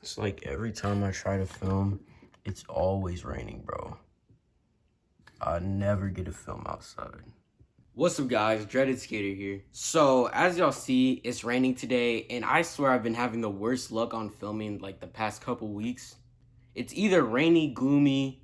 It's like every time I try to film, it's always raining, bro. I never get to film outside. What's up, guys? Dreaded Skater here. So, as y'all see, it's raining today, and I swear I've been having the worst luck on filming like the past couple weeks. It's either rainy, gloomy,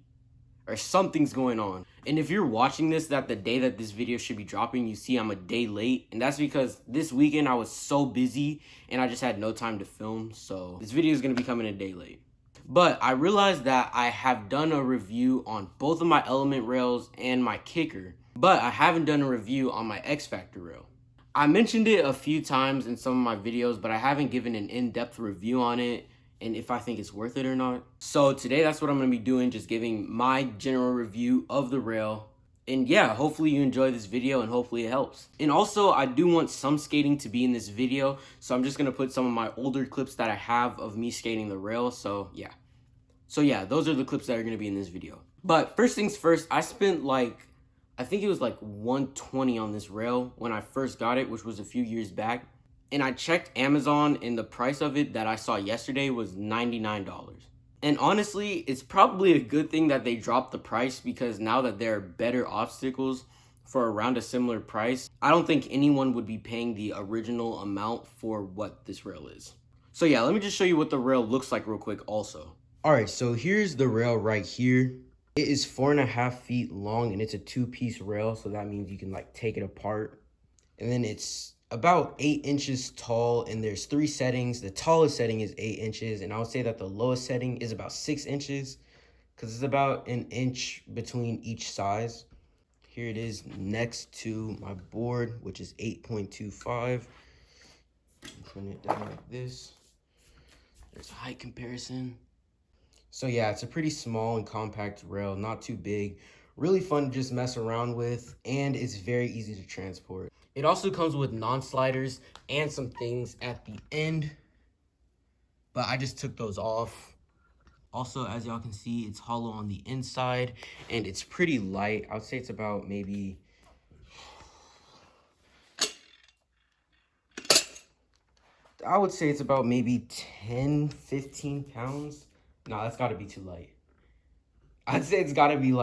or something's going on. And if you're watching this, that the day that this video should be dropping, you see I'm a day late, and that's because this weekend I was so busy and I just had no time to film, so this video is gonna be coming a day late. But I realized that I have done a review on both of my element rails and my kicker, but I haven't done a review on my X Factor rail. I mentioned it a few times in some of my videos, but I haven't given an in-depth review on it and if I think it's worth it or not. So today that's what I'm gonna be doing, just giving my general review of the rail. And yeah, hopefully you enjoy this video and hopefully it helps. And also I do want some skating to be in this video, so I'm just gonna put some of my older clips that I have of me skating the rail, so yeah. So yeah, those are the clips that are gonna be in this video. But first things first, I spent I think it was like $120 on this rail when I first got it, which was a few years back. And I checked Amazon and the price of it that I saw yesterday was $99. And honestly, it's probably a good thing that they dropped the price, because now that there are better obstacles for around a similar price, I don't think anyone would be paying the original amount for what this rail is. So yeah, let me just show you what the rail looks like real quick also. All right, so here's the rail right here. It is 4.5 feet long and it's a 2-piece rail, so that means you can take it apart. And then it's about 8 inches tall, and there's 3 settings. The tallest setting is 8 inches, and I would say that the lowest setting is about 6 inches, because it's about an inch between each size. Here it is next to my board, which is 8.25. Turn it down like this. There's a height comparison. So yeah, it's a pretty small and compact rail, not too big. Really fun to just mess around with, and it's very easy to transport. It also comes with non-sliders and some things at the end, but I just took those off. Also, as y'all can see, it's hollow on the inside, and it's pretty light. I would say it's about maybe... I would say it's about maybe 10, 15 pounds. No, that's gotta be too light. I'd say it's gotta be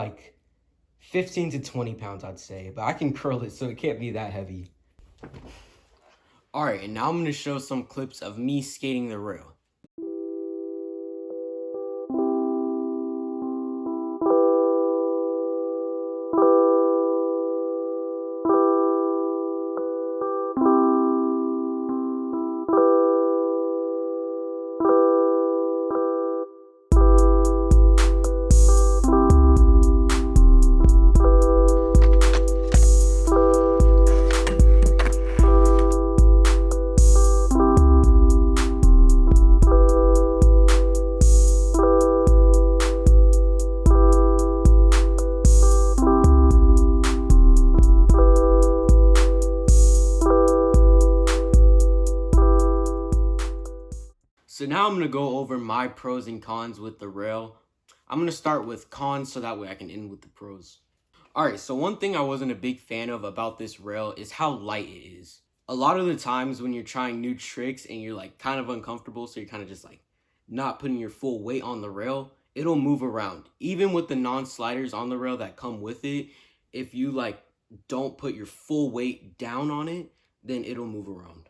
15 to 20 pounds, I'd say, but I can curl it, so it can't be that heavy. All right, and now I'm gonna show some clips of me skating the rail. So now I'm going to go over my pros and cons with the rail. I'm going to start with cons so that way I can end with the pros. Alright, so one thing I wasn't a big fan of about this rail is how light it is. A lot of the times when you're trying new tricks and you're kind of uncomfortable, so you're kind of just not putting your full weight on the rail, it'll move around. Even with the non-sliders on the rail that come with it, if you don't put your full weight down on it, then it'll move around.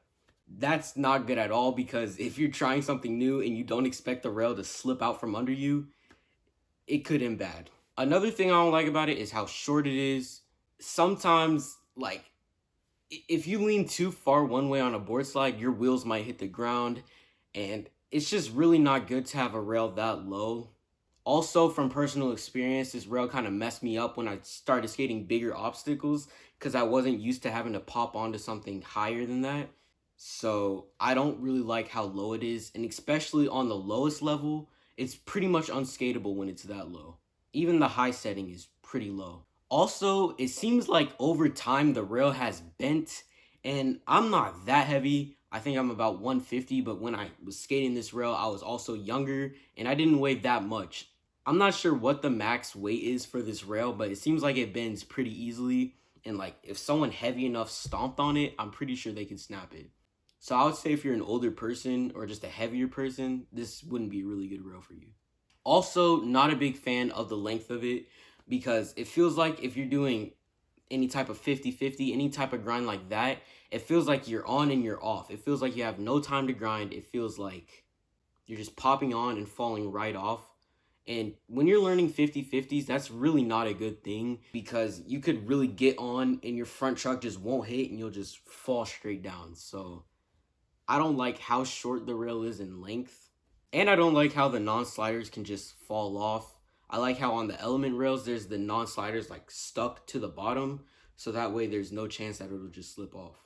That's not good at all, because if you're trying something new and you don't expect the rail to slip out from under you, it could end bad. Another thing I don't like about it is how short it is. Sometimes, if you lean too far one way on a board slide, your wheels might hit the ground, and it's just really not good to have a rail that low. Also, from personal experience, this rail kind of messed me up when I started skating bigger obstacles, because I wasn't used to having to pop onto something higher than that. So I don't really like how low it is, and especially on the lowest level, it's pretty much unskateable when it's that low. Even the high setting is pretty low. Also, it seems like over time the rail has bent, and I'm not that heavy. I think I'm about 150, but when I was skating this rail, I was also younger, and I didn't weigh that much. I'm not sure what the max weight is for this rail, but it seems like it bends pretty easily, and if someone heavy enough stomped on it, I'm pretty sure they could snap it. So I would say if you're an older person or just a heavier person, this wouldn't be a really good rail for you. Also, not a big fan of the length of it because it feels like if you're doing any type of 50-50, any type of grind like that, it feels like you're on and you're off. It feels like you have no time to grind. It feels like you're just popping on and falling right off. And when you're learning 50-50s, that's really not a good thing because you could really get on and your front truck just won't hit and you'll just fall straight down. So I don't like how short the rail is in length. And I don't like how the non-sliders can just fall off. I like how on the element rails, there's the non-sliders like stuck to the bottom. So that way there's no chance that it'll just slip off.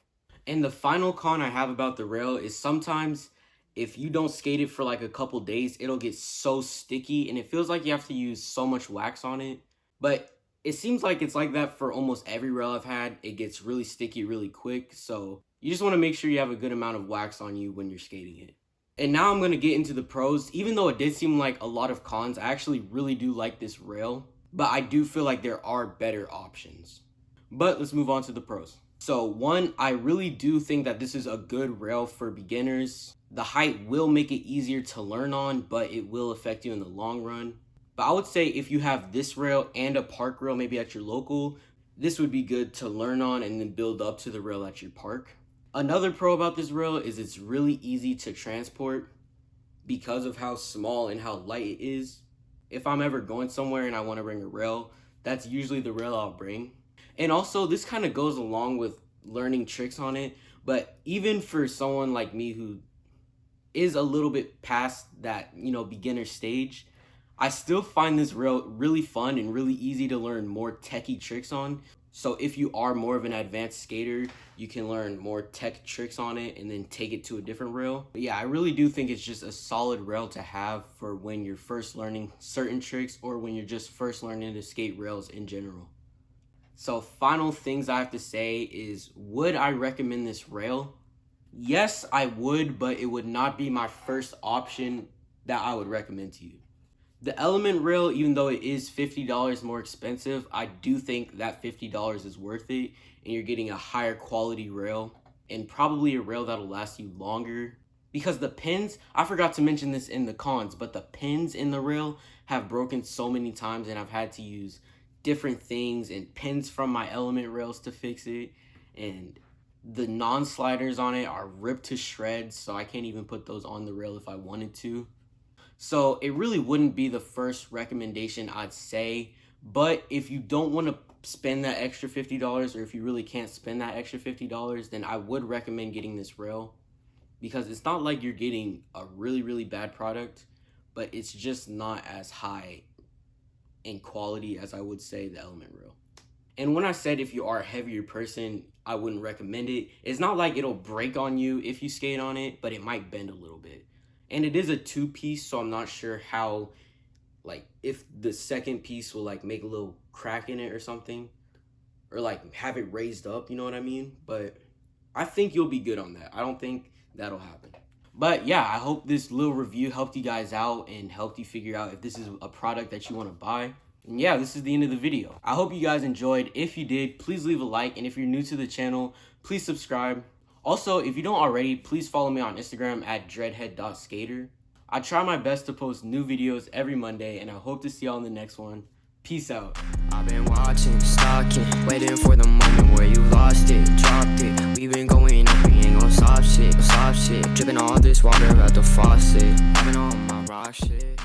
And the final con I have about the rail is sometimes if you don't skate it for like a couple days, it'll get so sticky and it feels like you have to use so much wax on it. But it seems like it's like that for almost every rail I've had. It gets really sticky really quick. So you just want to make sure you have a good amount of wax on you when you're skating it. And now I'm going to get into the pros. Even though it did seem like a lot of cons, I actually really do like this rail. But I do feel like there are better options. But let's move on to the pros. So one, I really do think that this is a good rail for beginners. The height will make it easier to learn on, but it will affect you in the long run. But I would say if you have this rail and a park rail maybe at your local, this would be good to learn on and then build up to the rail at your park. Another pro about this rail is it's really easy to transport because of how small and how light it is. If I'm ever going somewhere and I want to bring a rail, that's usually the rail I'll bring. And also this kind of goes along with learning tricks on it, but even for someone like me who is a little bit past that, beginner stage, I still find this rail really fun and really easy to learn more techie tricks on. So if you are more of an advanced skater, you can learn more tech tricks on it and then take it to a different rail. But yeah, I really do think it's just a solid rail to have for when you're first learning certain tricks or when you're just first learning to skate rails in general. So final things I have to say is, would I recommend this rail? Yes, I would, but it would not be my first option that I would recommend to you. The element rail, even though it is $50 more expensive, I do think that $50 is worth it and you're getting a higher quality rail and probably a rail that'll last you longer. Because the pins, I forgot to mention this in the cons, but the pins in the rail have broken so many times and I've had to use different things and pins from my element rails to fix it. And the non-sliders on it are ripped to shreds, so I can't even put those on the rail if I wanted to. So it really wouldn't be the first recommendation I'd say, but if you don't want to spend that extra $50 or if you really can't spend that extra $50, then I would recommend getting this rail because it's not like you're getting a really, really bad product, but it's just not as high in quality as I would say the element rail. And when I said if you are a heavier person, I wouldn't recommend it. It's not like it'll break on you if you skate on it, but it might bend a little bit. And it is a two-piece, so I'm not sure how, if the second piece will, make a little crack in it or something. Or, have it raised up, you know what I mean? But I think you'll be good on that. I don't think that'll happen. But, yeah, I hope this little review helped you guys out and helped you figure out if this is a product that you want to buy. And, yeah, this is the end of the video. I hope you guys enjoyed. If you did, please leave a like. And if you're new to the channel, please subscribe. Also, if you don't already, please follow me on Instagram at dreadhead.skater. I try my best to post new videos every Monday, and I hope to see y'all in the next one. Peace out. I've been watching, stalking, waiting for the moment where you lost it, dropped it. We've been going up, we ain't gon' stop shit. Dripping all this water out the faucet. I've been on my rock shit.